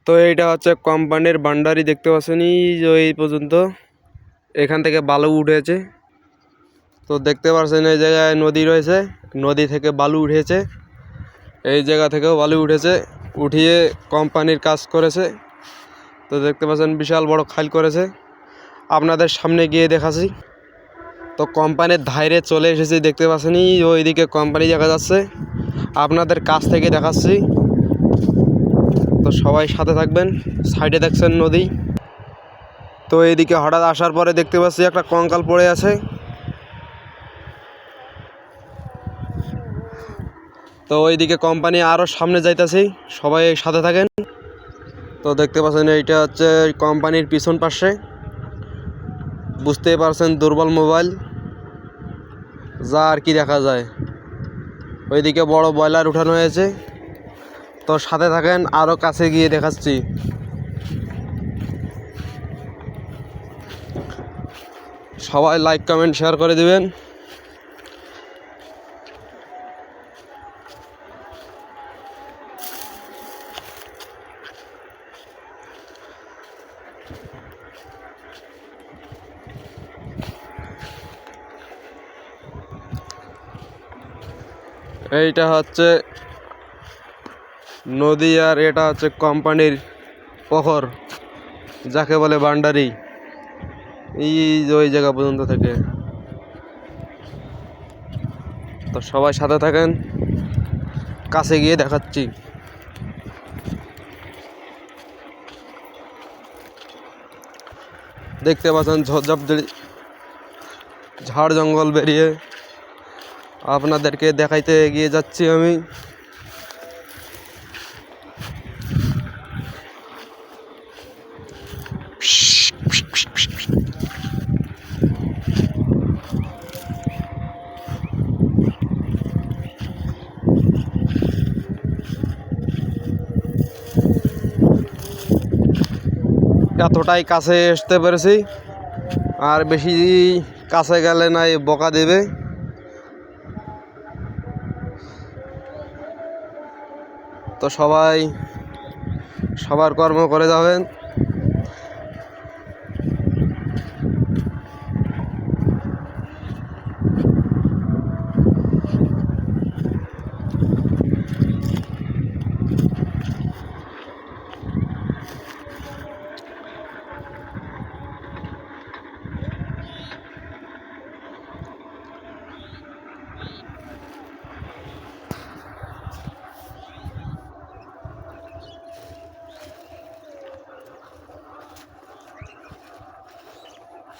তো এইটা হচ্ছে কোম্পানির বান্ডারি, দেখতে পাচ্ছেন এই পর্যন্ত এখান থেকে বালু উঠেছে। তো দেখতে পাচ্ছেন এই জায়গায় নদী রয়েছে, নদী থেকে বালু উঠেছে, এই জায়গা থেকেও বালু উঠেছে, উঠিয়ে কোম্পানির কাজ করেছে। তো দেখতে পাচ্ছেন বিশাল বড় খাল করেছে, আপনাদের সামনে গিয়ে দেখাচ্ছি। তো কোম্পানির ধারে চলে এসেছি, দেখতে পাচ্ছেন ওইদিকে কোম্পানি দেখা যাচ্ছে, আপনাদের কাছ থেকে দেখাচ্ছি। তো সবাই সাথে থাকবেন। সাইডে দেখছেন নদী। তো এইদিকে হঠাৎ আসার পরে দেখতে পাচ্ছি একটা কঙ্কাল পড়ে আছে। তো ওইদিকে কোম্পানি আরও সামনে যাইতেছি, সবাই সাথে থাকেন। তো দেখতে পাচ্ছেন এইটা হচ্ছে কোম্পানির পিছন পাশে, বুঝতেই পারছেন দুর্বল মোবাইল যা আর কি দেখা যায়। ওইদিকে বড় বয়লার উঠানো হয়েছে। তো সাথে থাকেন, আরও কাছে গিয়ে দেখাচ্ছি। সবাই লাইক কমেন্ট শেয়ার করে দিবেন। এইটা হচ্ছে নদী আর এটা হচ্ছে কোম্পানির পুকুর, যাকে বলে বান্ডারি। এই ওই জায়গা পর্যন্ত থেকে। তো সবাই সাথে থাকেন, কাছে গিয়ে দেখাচ্ছি। দেখতে পাচ্ছেন ঝড়ঝাপঝাড়ি, ঝাড় জঙ্গল বেরিয়ে আপনাদেরকে দেখাইতে এগিয়ে যাচ্ছি আমি। এতটাই কাছে আসতে পেরেছি, আর বেশি কাছে গেলে নাই বকা দেবে। তো সবাই সবার কর্ম করে যাবেন।